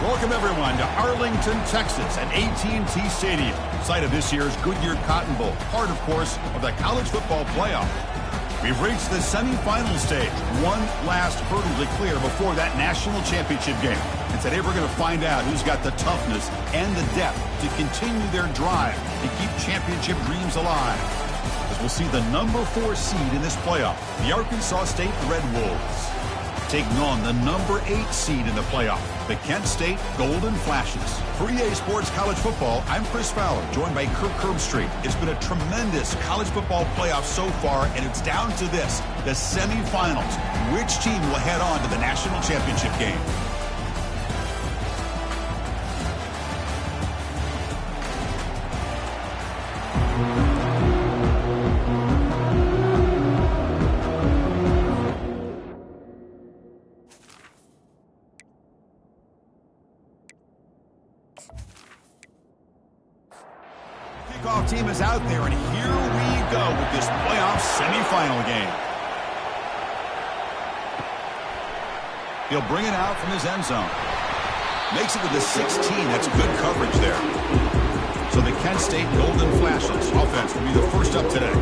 Welcome, everyone, to Arlington, Texas, at AT&T Stadium, site of this year's Goodyear Cotton Bowl, part, of course, of the college football playoff. We've reached the semifinal stage, one last hurdle to clear before that national championship game. And today we're going to find out who's got the toughness and the depth to continue their drive and keep championship dreams alive. As we'll see the number 4 seed in this playoff, the Arkansas State Red Wolves, taking on the number 8 seed in the playoff, the Kent State Golden Flashes. For EA Sports College Football, I'm Chris Fowler, joined by Kirk Herbstreit. It's been a tremendous college football playoff so far, and it's down to this, the semifinals. Which team will head on to the national championship game? Kickoff team is out there, and here we go with this playoff semifinal game. He'll bring it out from his end zone. Makes it to the 16. That's good coverage there. So the Kent State Golden Flashes offense will be the first up today.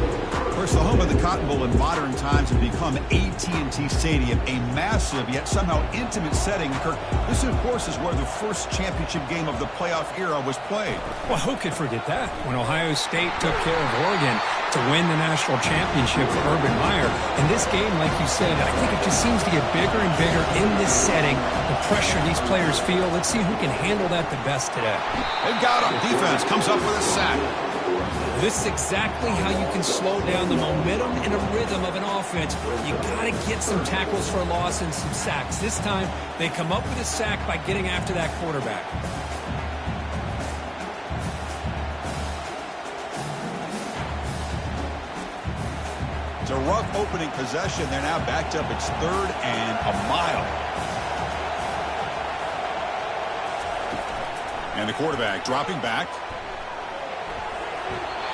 First, the home of the Cotton Bowl in modern times has become AT&T Stadium, a massive yet somehow intimate setting. Kirk, this, of course, is where the first championship game of the playoff era was played. Well, who could forget that? When Ohio State took care of Oregon to win the national championship for Urban Meyer. And this game, like you said, I think it just seems to get bigger and bigger in this setting. The pressure these players feel. Let's see who can handle that the best today. They've got him. Defense comes up with a sack. This is exactly how you can slow down the momentum and a rhythm of an offense. You got to get some tackles for a loss and some sacks. This time, they come up with a sack by getting after that quarterback. It's a rough opening possession. They're now backed up. It's 3rd and a mile. And the quarterback dropping back.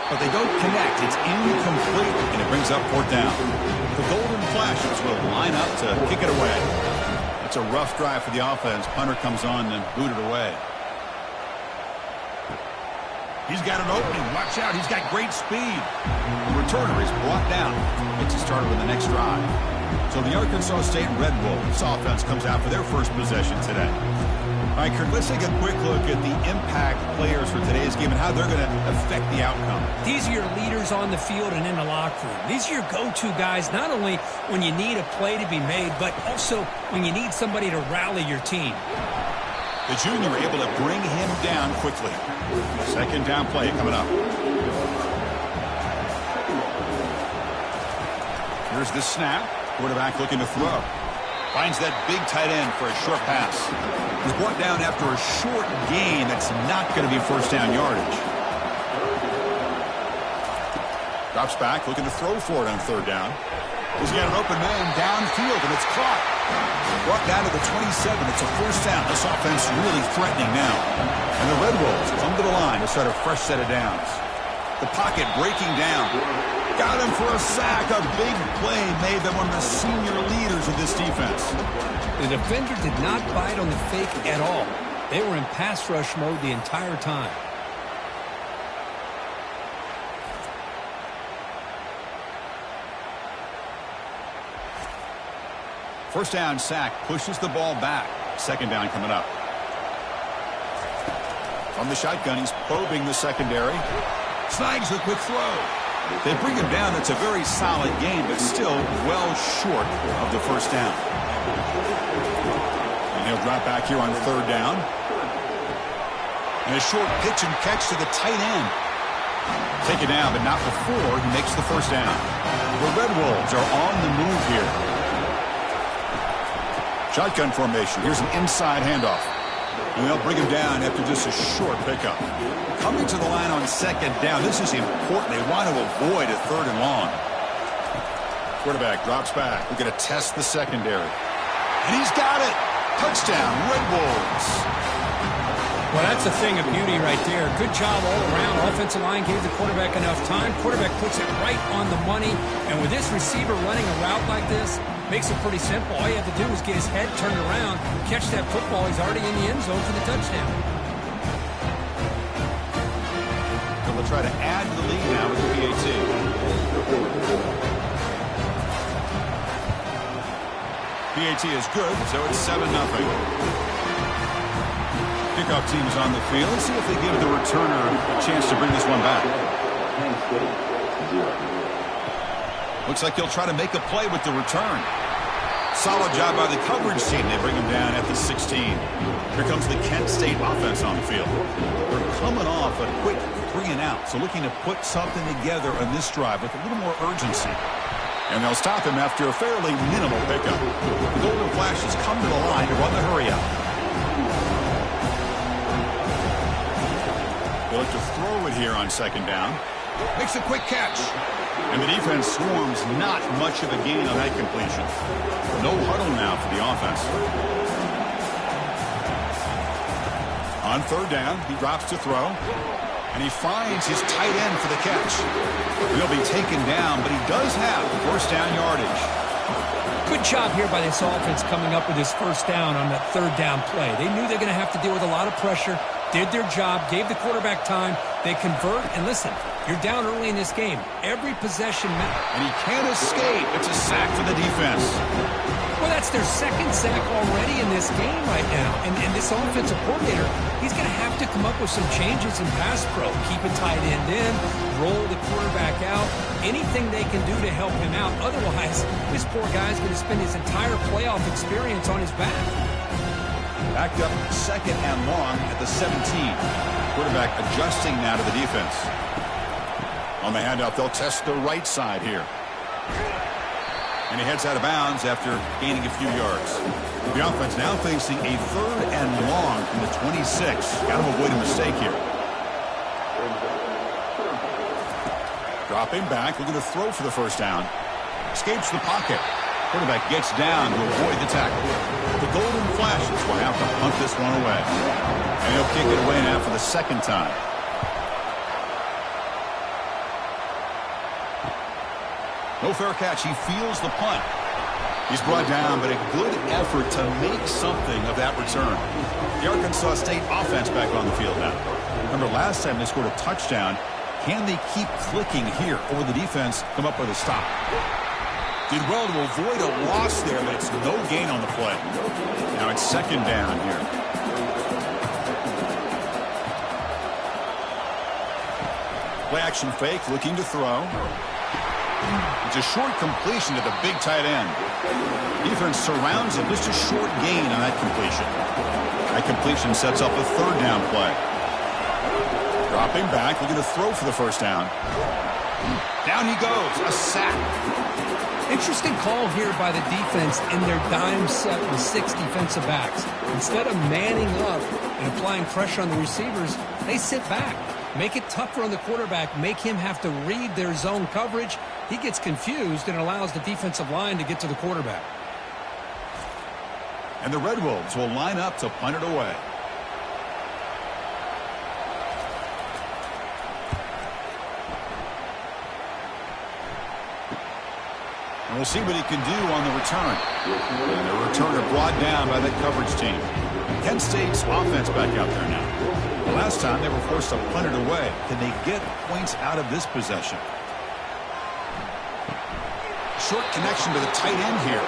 But they don't connect. It's incomplete, and it brings up 4th down. The Golden Flashes will line up to kick it away. It's a rough drive for the offense. Punter comes on and booted away. He's got an opening. Watch out. He's got great speed. The returner is brought down. Gets it started with the next drive. So the Arkansas State Red Wolves offense comes out for their first possession today. All right, Kirk, let's take a quick look at the impact players for today's game and how they're going to affect the outcome. These are your leaders on the field and in the locker room. These are your go-to guys, not only when you need a play to be made, but also when you need somebody to rally your team. The junior able to bring him down quickly. 2nd down play coming up. Here's the snap. Quarterback looking to throw. Finds that big tight end for a short pass. He's brought down after a short gain. That's not going to be 1st down yardage. Drops back, looking to throw for it on 3rd down. He's got an open man downfield, and it's caught. Brought down to the 27. It's a 1st down. This offense really threatening now. And the Red Wolves come to the line to start a fresh set of downs. The pocket breaking down. Got him for a sack. A big play made by one of the senior leaders of this defense. The defender did not bite on the fake at all. They were in pass rush mode the entire time. First down sack pushes the ball back. 2nd down coming up. From the shotgun, he's probing the secondary. Snags the quick throw. They bring him down. It's a very solid game, but still well short of the 1st down. And he'll drop back here on 3rd down. And a short pitch and catch to the tight end. Take it down, but not before he makes the 1st down. The Red Wolves are on the move here. Shotgun formation. Here's an inside handoff. And they'll bring him down after just a short pickup. Coming to the line on 2nd down. This is important. They want to avoid a 3rd and long. Quarterback drops back. We're going to test the secondary. And he's got it. Touchdown, Red Wolves. Well, that's a thing of beauty right there. Good job all around. Offensive line gave the quarterback enough time. Quarterback puts it right on the money. And with this receiver running a route like this, makes it pretty simple. All you have to do is get his head turned around, catch that football. He's already in the end zone for the touchdown. So they'll try to add to the lead now with the PAT. PAT is good, so it's 7-0. Kickoff team's on the field. Let's see if they give the returner a chance to bring this one back. Looks like he'll try to make a play with the return. Solid job by the coverage team. They bring him down at the 16. Here comes the Kent State offense on the field. They're coming off a quick 3-and-out, so looking to put something together on this drive with a little more urgency. And they'll stop him after a fairly minimal pickup. The Golden Flashes come to the line to run the hurry-up. They look to throw it here on second down. Makes a quick catch. And the defense swarms not much of a gain on that completion. No huddle now for the offense. On third down, he drops to throw. And he finds his tight end for the catch. He'll be taken down, but he does have first down yardage. Good job here by this offense coming up with his first down on that third down play. They knew they're going to have to deal with a lot of pressure, did their job, gave the quarterback time. They convert, and listen, you're down early in this game. Every possession matters. And he can't escape. It's a sack for the defense. Well, that's their second sack already in this game right now. And this offensive coordinator, he's going to have to come up with some changes in pass pro. Keep a tight end in, roll the quarterback out, anything they can do to help him out. Otherwise, this poor guy's going to spend his entire playoff experience on his back. Backed up second and long at the 17. Quarterback adjusting now to the defense. On the handoff, they'll test the right side here. And he heads out of bounds after gaining a few yards. The offense now facing a third and long from the 26. Got to avoid a mistake here. Dropping back, looking to throw for the first down. Escapes the pocket. Quarterback gets down to avoid the tackle. The Golden Flashes will have to punt this one away. And he'll kick it away now for the second time. No fair catch. He feels the punt. He's brought down, but a good effort to make something of that return. The Arkansas State offense back on the field now. Remember, last time they scored a touchdown. Can they keep clicking here, or will the defense come up with a stop? Did well to avoid a loss there, but it's no gain on the play. Now it's second down here. Play action fake, looking to throw. It's a short completion to the big tight end. Defense surrounds him. Just a short gain on that completion. That completion sets up a third down play. Dropping back, looking to throw for the first down. Down he goes. A sack. Interesting call here by the defense in their dime set with 6 defensive backs. Instead of manning up and applying pressure on the receivers, they sit back. Make it tougher on the quarterback. Make him have to read their zone coverage. He gets confused and allows the defensive line to get to the quarterback. And the Red Wolves will line up to punt it away. And we'll see what he can do on the return. And the returner brought down by that coverage team. Kent State's offense back out there now. The last time they were forced to punt it away. Can they get points out of this possession? Short connection to the tight end here.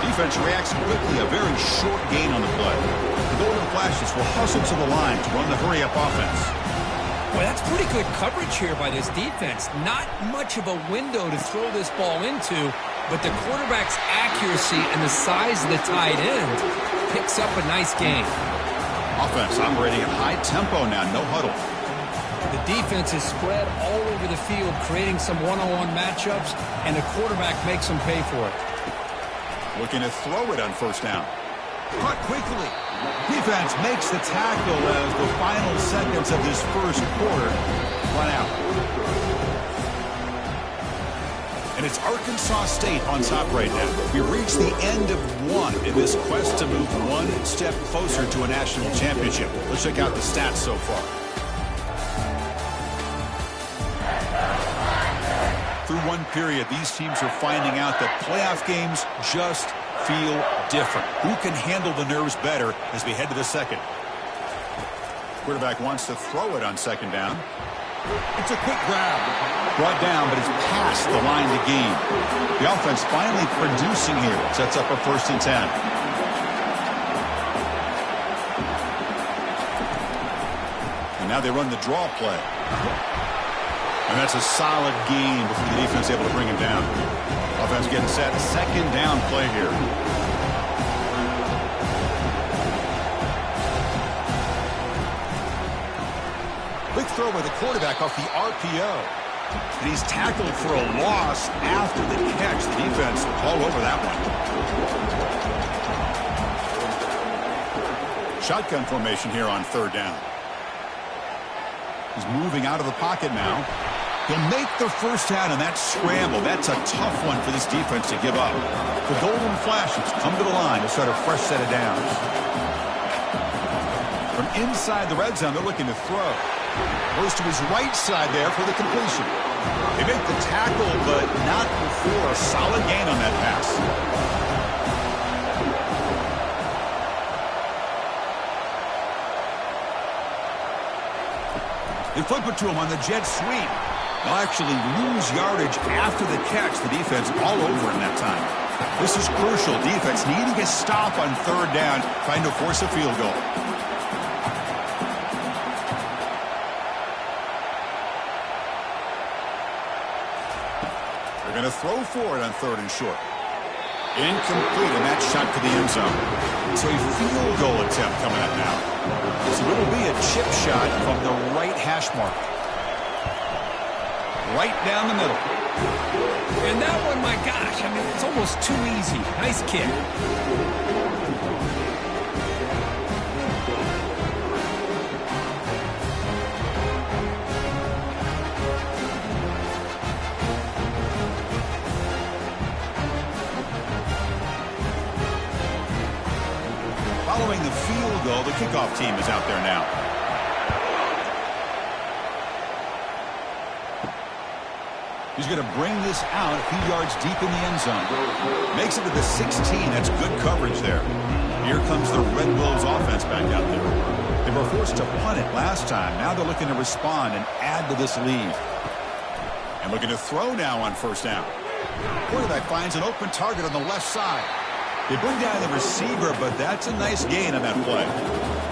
Defense reacts quickly. A very short gain on the play. The Golden Flashes will hustle to the line to run the hurry-up offense. Well, that's pretty good coverage here by this defense. Not much of a window to throw this ball into, but the quarterback's accuracy and the size of the tight end picks up a nice gain. Offense operating at high tempo now, no huddle. The defense is spread all over the field, creating some one-on-one matchups, and the quarterback makes them pay for it. Looking to throw it on first down. Caught quickly. Defense makes the tackle as the final seconds of this first quarter run out. And it's Arkansas State on top right now. We've reached the end of one in this quest to move one step closer to a national championship. Let's check out the stats so far. Through one period, these teams are finding out that playoff games just feel different. Who can handle the nerves better as we head to the second? Quarterback wants to throw it on second down. It's a quick grab. Brought down, but it's past the line to gain. The offense finally producing here. Sets up a 1st and 10. And now they run the draw play. And that's a solid gain before the defense able to bring him down. Offense getting set. Second down play here. Quick throw by the quarterback off the RPO. And he's tackled for a loss after the catch. The defense all over that one. Shotgun formation here on 3rd down. He's moving out of the pocket now. He'll make the 1st down, and that scramble, that's a tough one for this defense to give up. The Golden Flashes come to the line to start a fresh set of downs. From inside the red zone, they're looking to throw. Goes to his right side there for the completion. They make the tackle, but not before a solid gain on that pass. They flip it to him on the jet sweep. They'll actually lose yardage after the catch. The defense all over him that time. This is crucial. Defense needing a stop on 3rd down, trying to force a field goal. They're going to throw for it on 3rd and short. Incomplete, and that shot to the end zone. So a field goal attempt coming up now. So it'll be a chip shot from the right hash mark. Right down the middle. And that one, my gosh, I mean, it's almost too easy. Nice kick. Following the field goal, the kickoff team is out there now. He's going to bring this out a few yards deep in the end zone. Makes it to the 16. That's good coverage there. Here comes the Red Wolves offense back out there. They were forced to punt it last time. Now they're looking to respond and add to this lead. And looking to throw now on 1st down. Quarterback finds an open target on the left side. They bring down the receiver, but that's a nice gain on that play.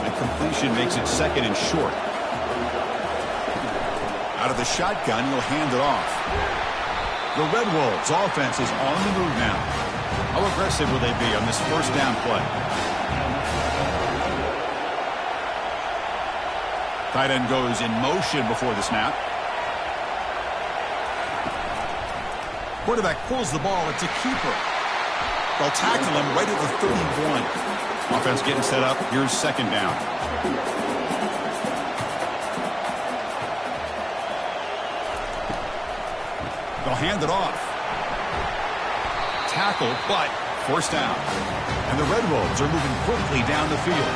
And completion makes it 2nd and short. Out of the shotgun, he'll hand it off. The Red Wolves offense is on the move now. How aggressive will they be on this 1st down play? Tight end goes in motion before the snap. Quarterback pulls the ball. It's a keeper. They'll tackle him right at the 31. Offense getting set up. Here's 2nd down. They'll hand it off. Tackle, but 1st down. And the Red Wolves are moving quickly down the field.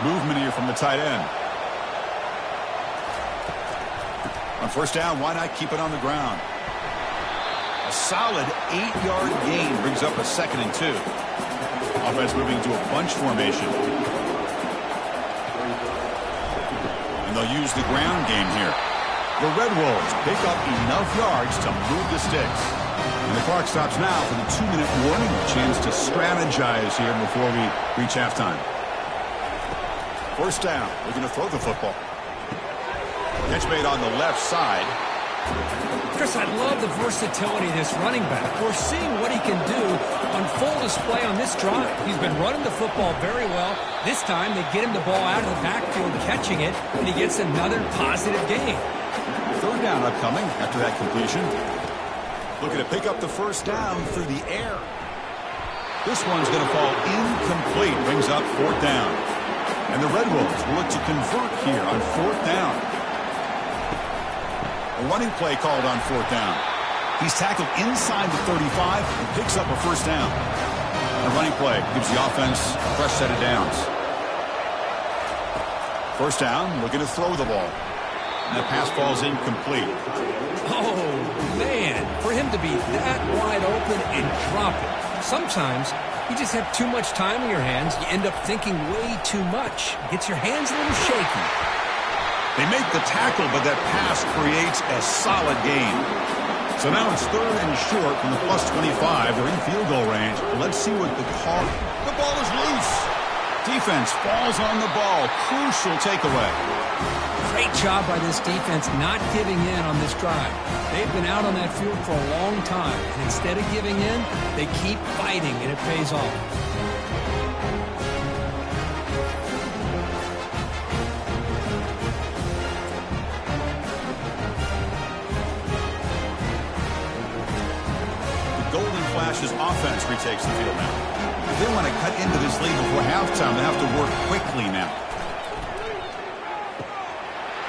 Movement here from the tight end. On 1st down, why not keep it on the ground? A solid 8-yard gain brings up a 2nd and 2. Offense moving to a bunch formation. They'll use the ground game here. The Red Wolves pick up enough yards to move the sticks. And the clock stops now for the 2-minute warning. A chance to strategize here before we reach halftime. 1st down. Looking to throw the football. Catch made on the left side. Chris, I love the versatility of this running back. We're seeing what he can do on full display on this drive. He's been running the football very well. This time, they get him the ball out of the backfield, catching it, and he gets another positive gain. 3rd down upcoming after that completion. Looking to pick up the 1st down through the air. This one's going to fall incomplete. Brings up 4th down. And the Red Wolves will look to convert here on 4th down. A running play called on 4th down. He's tackled inside the 35 and picks up a 1st down. A running play gives the offense a fresh set of downs. 1st down, looking to throw the ball. And that pass falls incomplete. Oh, man, for him to be that wide open and drop it. Sometimes you just have too much time in your hands. You end up thinking way too much. Gets your hands a little shaky. They make the tackle, but that pass creates a solid gain. So now it's 3rd and short from the +25. They're in field goal range. Let's see what the call. The ball is loose. Defense falls on the ball. Crucial takeaway. Great job by this defense not giving in on this drive. They've been out on that field for a long time, and instead of giving in, they keep fighting, and it pays off. The Golden Flashes offense retakes the field now. If they want to cut into this lead before halftime, they have to work quickly now.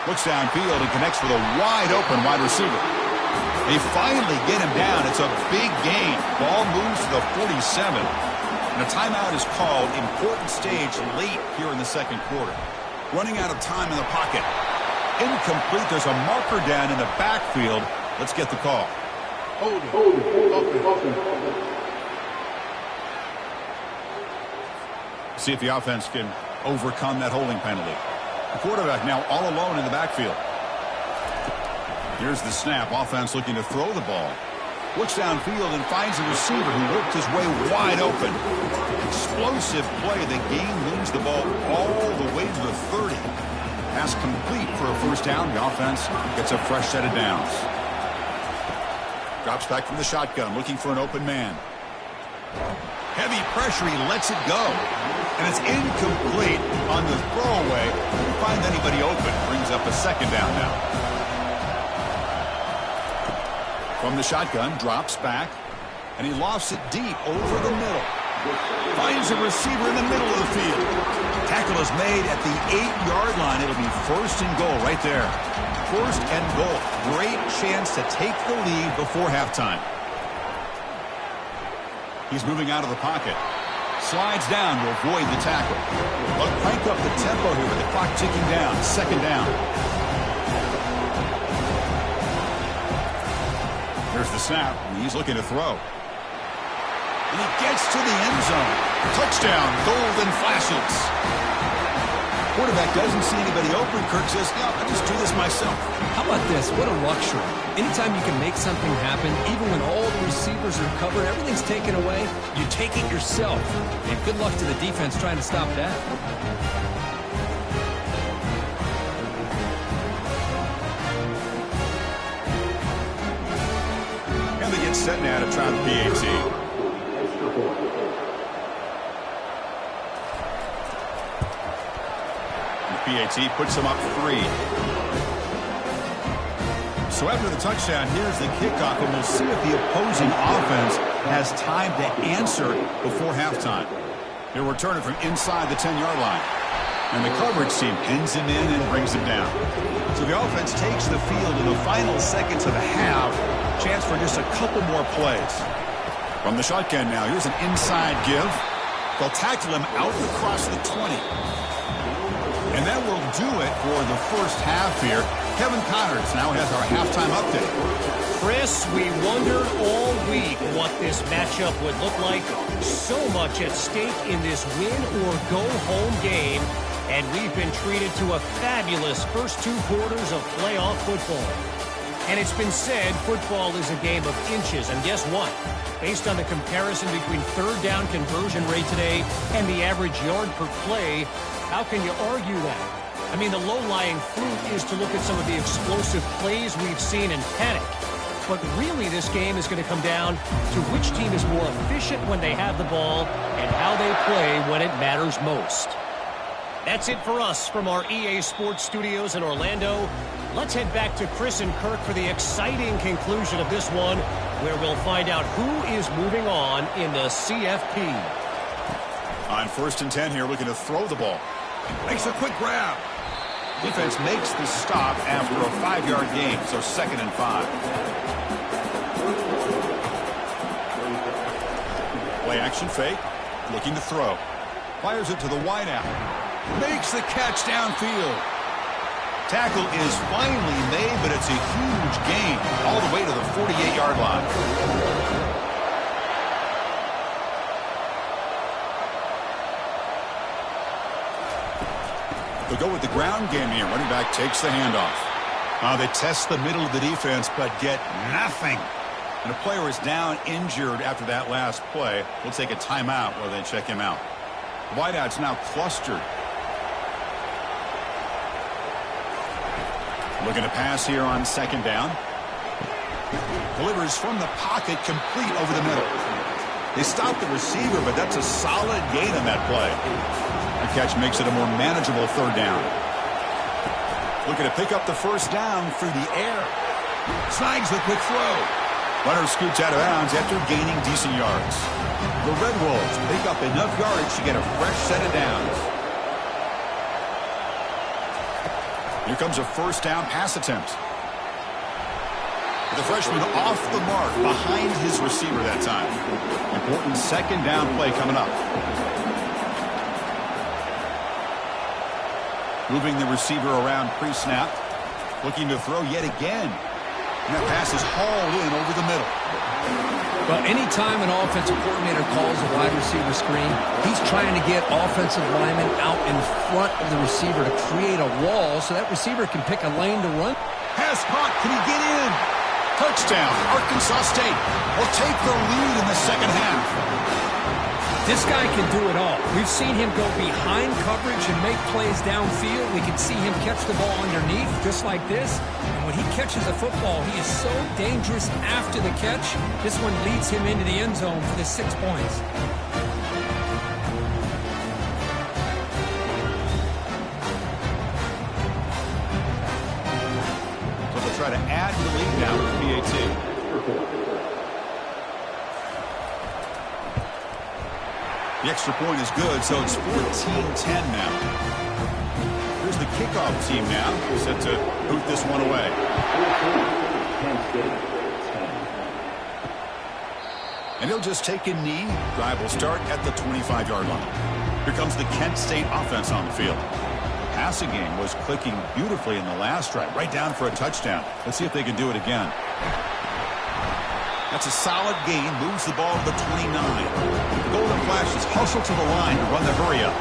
Looks downfield and connects with a wide-open wide receiver. They finally get him down. It's a big gain. Ball moves to the 47. And a timeout is called. Important stage late here in the 2nd quarter. Running out of time in the pocket. Incomplete. There's a marker down in the backfield. Let's get the call. Hold it. See if the offense can overcome that holding penalty. The quarterback now all alone in the backfield. Here's the snap. Offense looking to throw the ball. Looks downfield and finds a receiver who worked his way wide open. Explosive play. The game moves the ball all the way to the 30. Pass complete for a 1st down. The offense gets a fresh set of downs. Drops back from the shotgun, looking for an open man. Heavy pressure. He lets it go. And it's incomplete on the throwaway. Didn't find anybody open. Brings up a 2nd down now. From the shotgun, drops back. And he lofts it deep over the middle. Finds a receiver in the middle of the field. Tackle is made at the 8-yard line. It'll be 1st and goal right there. 1st and goal. Great chance to take the lead before halftime. He's moving out of the pocket. Slides down to avoid the tackle. They'll crank up the tempo here with the clock ticking down. 2nd down. Here's the snap. And he's looking to throw. And he gets to the end zone. Touchdown, Golden Flashes. Quarterback doesn't see anybody open. Kirk says, yeah, I'll just do this myself. How about this? What a luxury. Anytime you can make something happen, even when all the receivers are covered, everything's taken away, you take it yourself. And good luck to the defense trying to stop that. And they get set now to try the PAT. PAT puts him up 3. So after the touchdown, here's the kickoff, and we'll see if the opposing offense has time to answer before halftime. They're returning from inside the 10-yard line. And the coverage team pins him in and brings him down. So the offense takes the field in the final seconds of the half. Chance for just a couple more plays. From the shotgun now, here's an inside give. They'll tackle him out across the 20. And that will do it for the 1st half here. Kevin Connors now has our halftime update. Chris, we wondered all week what this matchup would look like. So much at stake in this win-or-go-home game. And we've been treated to a fabulous first 2 quarters of playoff football. And it's been said football is a game of inches. And guess what? Based on the comparison between 3rd down conversion rate today and the average yard per play, how can you argue that? I mean, the low-lying fruit is to look at some of the explosive plays we've seen and panic. But really, this game is going to come down to which team is more efficient when they have the ball and how they play when it matters most. That's it for us from our EA Sports Studios in Orlando. Let's head back to Chris and Kirk for the exciting conclusion of this one, where we'll find out who is moving on in the CFP. On 1st and 10 here, looking to throw the ball. Makes a quick grab. Defense makes the stop after a 5-yard gain, so 2nd and 5. Play action fake, looking to throw. Fires it to the wideout. Makes the catch downfield. Tackle is finally made, but it's a huge gain all the way to the 48-yard line. They'll go with the ground game here. Running back takes the handoff. They test the middle of the defense, but get nothing. And a player is down injured after that last play. We'll take a timeout while they check him out. Wideout's now clustered. Looking to pass here on 2nd down. Delivers from the pocket, complete over the middle. They stop the receiver, but that's a solid gain on that play. The catch makes it a more manageable 3rd down. Looking to pick up the 1st down through the air. Snags the quick throw. Runner scoots out of bounds after gaining decent yards. The Red Wolves pick up enough yards to get a fresh set of downs. Here comes a 1st down pass attempt. The freshman off the mark behind his receiver that time. Important 2nd down play coming up. Moving the receiver around pre-snap. Looking to throw yet again. And that pass is hauled in over the middle. Well, anytime an offensive coordinator calls a wide receiver screen, he's trying to get offensive linemen out in front of the receiver to create a wall so that receiver can pick a lane to run. Pass caught. Can he get in? Touchdown. Arkansas State will take the lead in the 2nd half. This guy can do it all. We've seen him go behind coverage and make plays downfield. We can see him catch the ball underneath just like this. And when he catches a football, he is so dangerous after the catch. This one leads him into the end zone for the 6 points. So they'll try to add to the lead now with the PAT. The extra point is good, so it's 14-10 now. Here's the kickoff team now, set to boot this one away. And he'll just take a knee. Drive will start at the 25-yard line. Here comes the Kent State offense on the field. The passing game was clicking beautifully in the last drive, right down for a touchdown. Let's see if they can do it again. That's a solid gain, moves the ball to the 29. The Golden Flashes hustle to the line to run the hurry-up.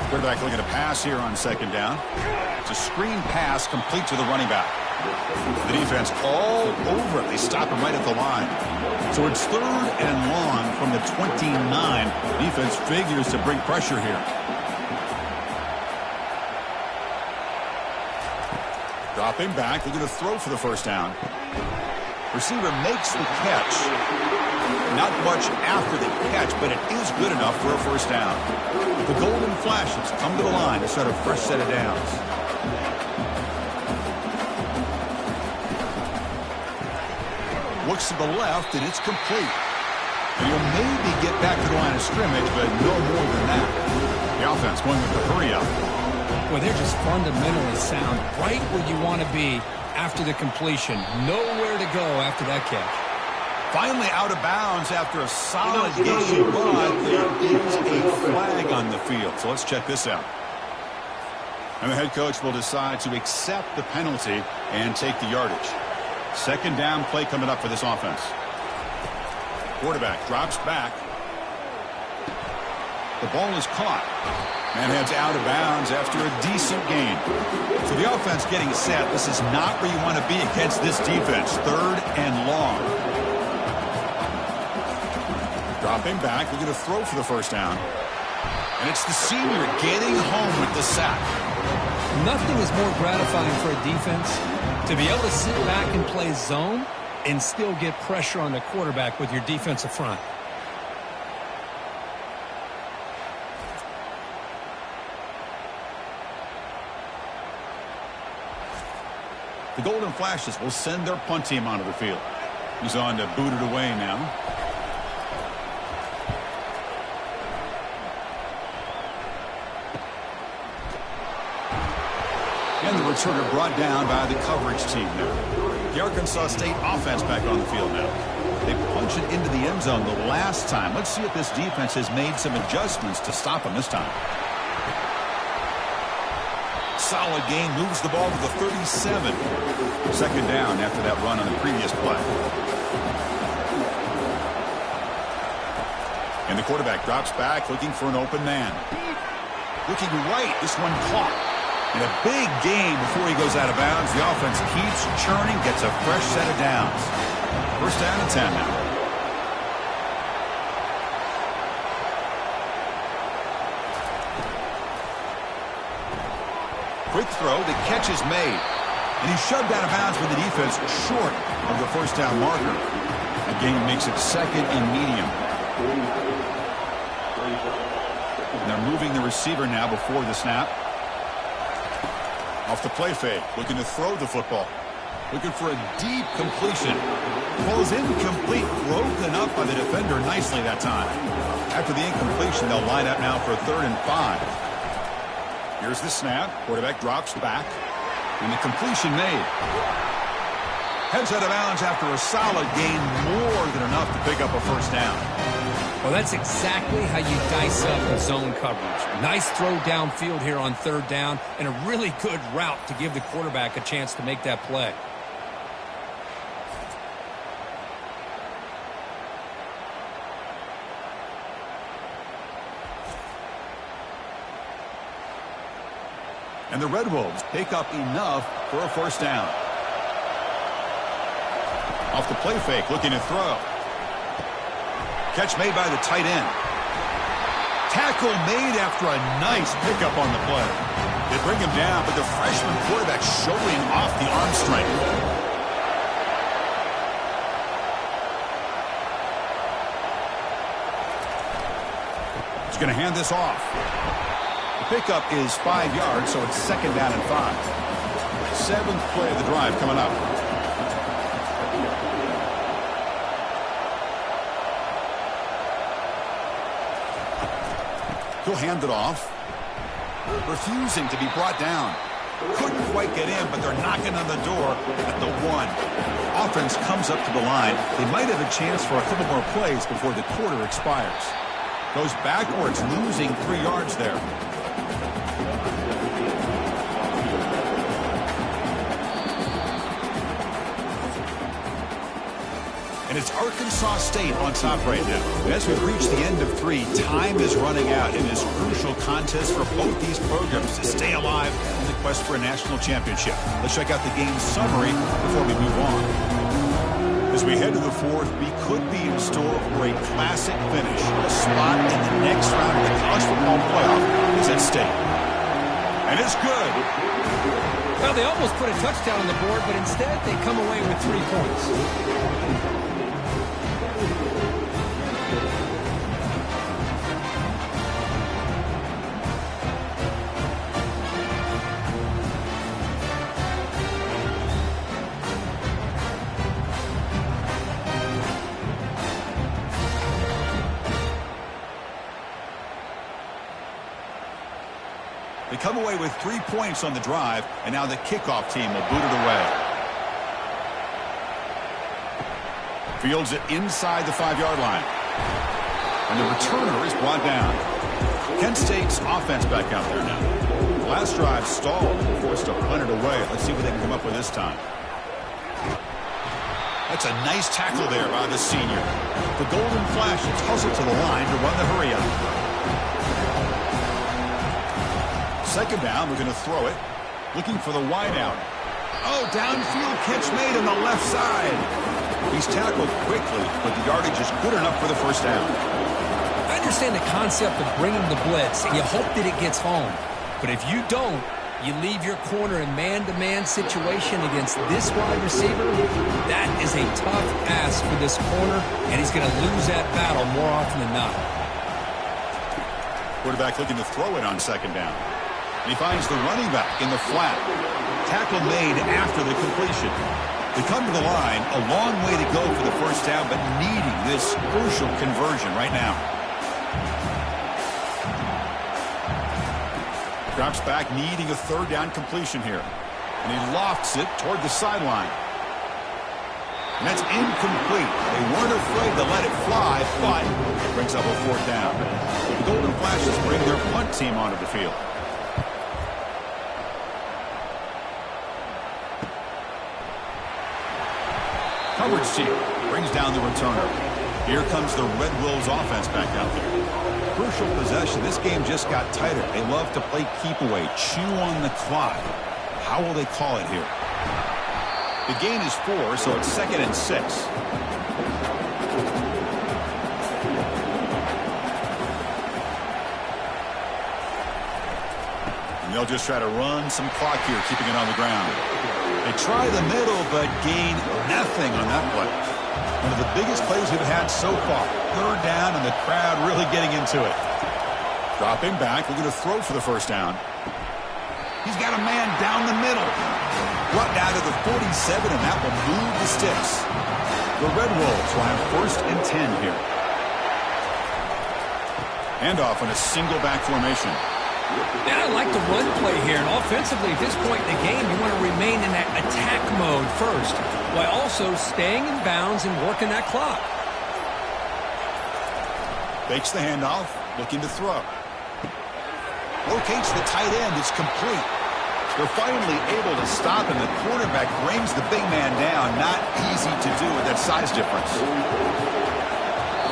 Quarterback looking to pass here on 2nd down. It's a screen pass complete to the running back. The defense all over it. They stop him right at the line. So it's 3rd and long from the 29. Defense figures to bring pressure here. Dropping back, they're going to throw for the 1st down. Receiver makes the catch. Not much after the catch, but it is good enough for a 1st down. The Golden Flashes come to the line to start a fresh set of downs. Looks to the left, and it's complete. And you'll maybe get back to the line of scrimmage, but no more than that. The offense going with the hurry-up. Well, they're just fundamentally sound, right where you want to be after the completion. Nowhere to go after that catch. Finally out of bounds after a solid game, but there is a flag on the field. So let's check this out. And the head coach will decide to accept the penalty and take the yardage. 2nd down play coming up for this offense. Quarterback drops back. The ball is caught. And heads out of bounds after a decent gain. So the offense getting set. This is not where you want to be against this defense. 3rd and long. Dropping back. They're going to throw for the 1st down. And it's the senior getting home with the sack. Nothing is more gratifying for a defense to be able to sit back and play zone and still get pressure on the quarterback with your defensive front. The Golden Flashes will send their punt team onto the field. He's on to boot it away now. And the returner brought down by the coverage team there. The Arkansas State offense back on the field now. They punched it into the end zone the last time. Let's see if this defense has made some adjustments to stop them this time. Solid gain, moves the ball to the 37. Second down after that run on the previous play. And the quarterback drops back, looking for an open man. Looking right, this one caught. And a big gain before he goes out of bounds. The offense keeps churning, gets a fresh set of downs. First down and 10 now. Quick throw, the catch is made. And he's shoved out of bounds with the defense short of the first down marker. That gain makes it second and medium. And they're moving the receiver now before the snap. Off the play fake, looking to throw the football. Looking for a deep completion. Ball is incomplete, broken up by the defender nicely that time. After the incompletion, they'll line up now for a 3rd and 5. Here's the snap. Quarterback drops back. And the completion made. Heads out of bounds after a solid gain, more than enough to pick up a first down. Well, that's exactly how you dice up a zone coverage. Nice throw downfield here on 3rd down, and a really good route to give the quarterback a chance to make that play. And the Red Wolves take up enough for a first down. Off the play fake, looking to throw. Catch made by the tight end. Tackle made after a nice pickup on the play. They bring him down, but the freshman quarterback showing off the arm strength. He's going to hand this off. The pickup is 5 yards, so it's 2nd down and 5. 7th play of the drive coming up. He'll hand it off. Refusing to be brought down. Couldn't quite get in, but they're knocking on the door at the 1. Offense comes up to the line. They might have a chance for a couple more plays before the quarter expires. Goes backwards, losing 3 yards there. And it's Arkansas State on top right now. As we reach the end of 3, time is running out in this crucial contest for both these programs to stay alive in the quest for a national championship. Let's check out the game summary before we move on. As we head to the 4th, we could be in store for a classic finish. A spot in the next round of the college football playoff is at stake. And it's good. Well, they almost put a touchdown on the board, but instead they come away with 3 points. They come away with 3 points on the drive, and now the kickoff team will boot it away. Fields it inside the 5-yard line. And the returner is brought down. Kent State's offense back out there now. The last drive stalled and forced to punt it away. Let's see what they can come up with this time. That's a nice tackle there by the senior. The Golden Flashes hustle to the line to run the hurry up. 2nd down, we're going to throw it. Looking for the wide out. Oh, downfield catch made on the left side. He's tackled quickly, but the yardage is good enough for the first down. I understand the concept of bringing the blitz, and you hope that it gets home. But if you don't, you leave your corner in man-to-man situation against this wide receiver. That is a tough ask for this corner, and he's going to lose that battle more often than not. Quarterback looking to throw it on 2nd down. And he finds the running back in the flat. Tackle made after the completion. They come to the line, a long way to go for the first down, but needing this crucial conversion right now. Drops back, needing a third down completion here. And he lofts it toward the sideline. And that's incomplete. They weren't afraid to let it fly, but it brings up a fourth down. The Golden Flashes bring their punt team onto the field. Coverage team brings down the returner. Here comes the Red Wolves offense back out there. Crucial possession. This game just got tighter. They love to play keep away, chew on the clock. How will they call it here? The gain is 4, so it's 2nd and 6. And they'll just try to run some clock here, keeping it on the ground. They try the middle, but gain nothing on that play. One of the biggest plays we've had so far. Third down, and the crowd really getting into it. Dropping back, looking to throw for the first down. He's got a man down the middle. Brought down to the 47, and that will move the sticks. The Red Wolves will have 1st and 10 here. Handoff in a single back formation. Yeah, I like the run play here. And offensively, at this point in the game, you want to remain in that attack mode first, while also staying in bounds and working that clock. Fakes the handoff, looking to throw. Locates the tight end. It's complete. They're finally able to stop him. The quarterback brings the big man down. Not easy to do with that size difference.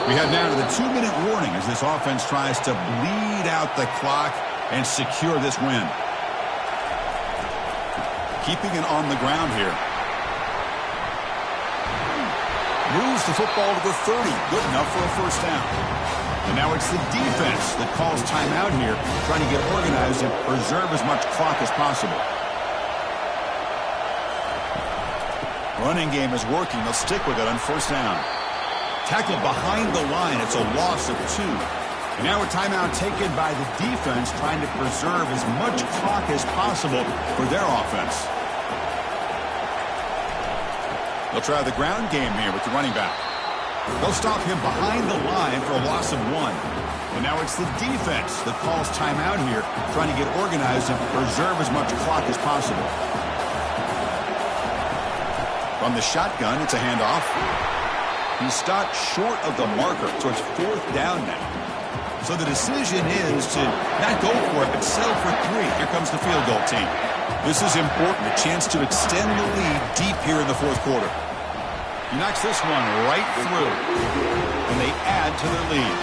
We head now to the 2-minute warning as this offense tries to bleed out the clock and secure this win. Keeping it on the ground here. Moves the football to the 30. Good enough for a first down. And now it's the defense that calls timeout here, trying to get organized and preserve as much clock as possible. Running game is working. They'll stick with it on first down. Tackled behind the line. It's a loss of 2. And now a timeout taken by the defense, trying to preserve as much clock as possible for their offense. They'll try the ground game here with the running back. They'll stop him behind the line for a loss of 1. And now it's the defense that calls timeout here, trying to get organized and preserve as much clock as possible. From the shotgun, it's a handoff. He's stopped short of the marker, so it's 4th down now. So the decision is to not go for it, but settle for 3. Here comes the field goal team. This is important, a chance to extend the lead deep here in the 4th quarter. He knocks this one right through, and they add to their lead.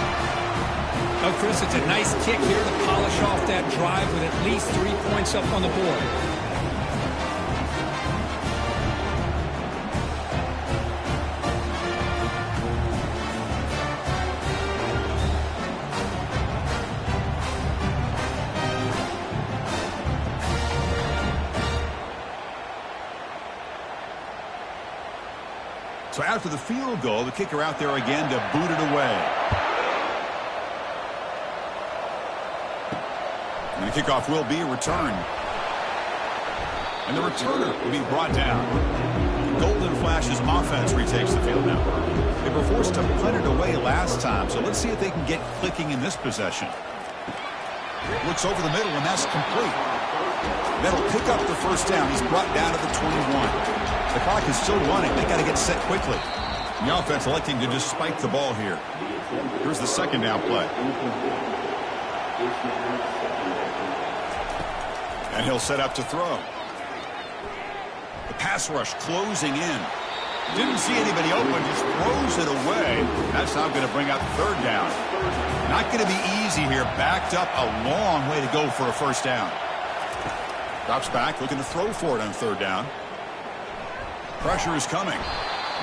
Oh, Chris, it's a nice kick here to polish off that drive with at least 3 points up on the board. So after the field goal, the kicker out there again to boot it away. And the kickoff will be a return. And the returner will be brought down. Golden Flashes offense retakes the field now. They were forced to punt it away last time, so let's see if they can get clicking in this possession. Looks over the middle, and that's complete. That'll pick up the first down. He's brought down to the 21. The clock is still running. They got to get set quickly. The offense electing to just spike the ball here. Here's the second down play. And he'll set up to throw. The pass rush closing in. Didn't see anybody open, just throws it away. That's now going to bring up third down. Not going to be easy here. Backed up a long way to go for a first down. Drops back, looking to throw for it on third down. Pressure is coming.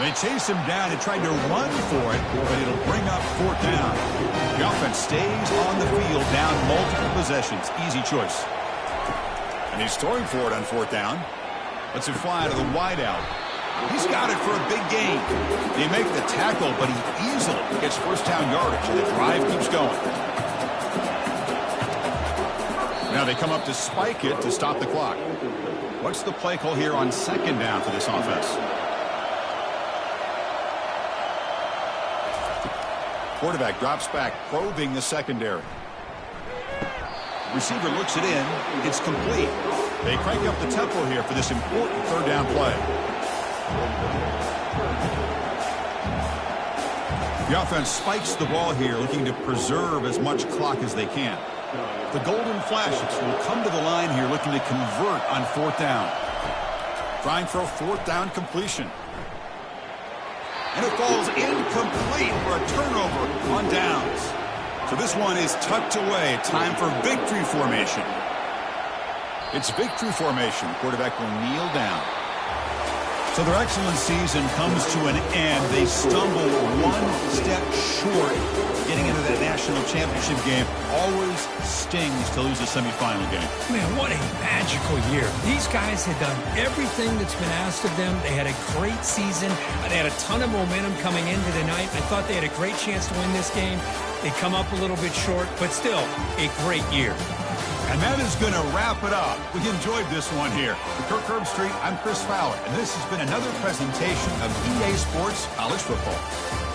They chase him down and tried to run for it, but it'll bring up fourth down. The offense stays on the field, down multiple possessions. Easy choice. And he's throwing for it on fourth down. Lets it fly to the wideout. He's got it for a big gain. They make the tackle, but he easily gets first down yardage, and the drive keeps going. Now they come up to spike it to stop the clock. What's the play call here on second down for this offense? Quarterback drops back, probing the secondary. Receiver looks it in. It's complete. They crank up the tempo here for this important third down play. The offense spikes the ball here, looking to preserve as much clock as they can. The Golden Flashes will come to the line here, looking to convert on fourth down. Trying for a fourth down completion. And it falls incomplete for a turnover on downs. So this one is tucked away. Time for victory formation. It's victory formation. Quarterback will kneel down. So their excellent season comes to an end. They stumble one step short getting into that national championship game. Always stings to lose a semifinal game. Man, what a magical year. These guys had done everything that's been asked of them. They had a great season. They had a ton of momentum coming into the night. I thought they had a great chance to win this game. They come up a little bit short, but still a great year. And that is going to wrap it up. We enjoyed this one here. For Kirk Herbstreit, I'm Chris Fowler, and this has been another presentation of EA Sports College Football.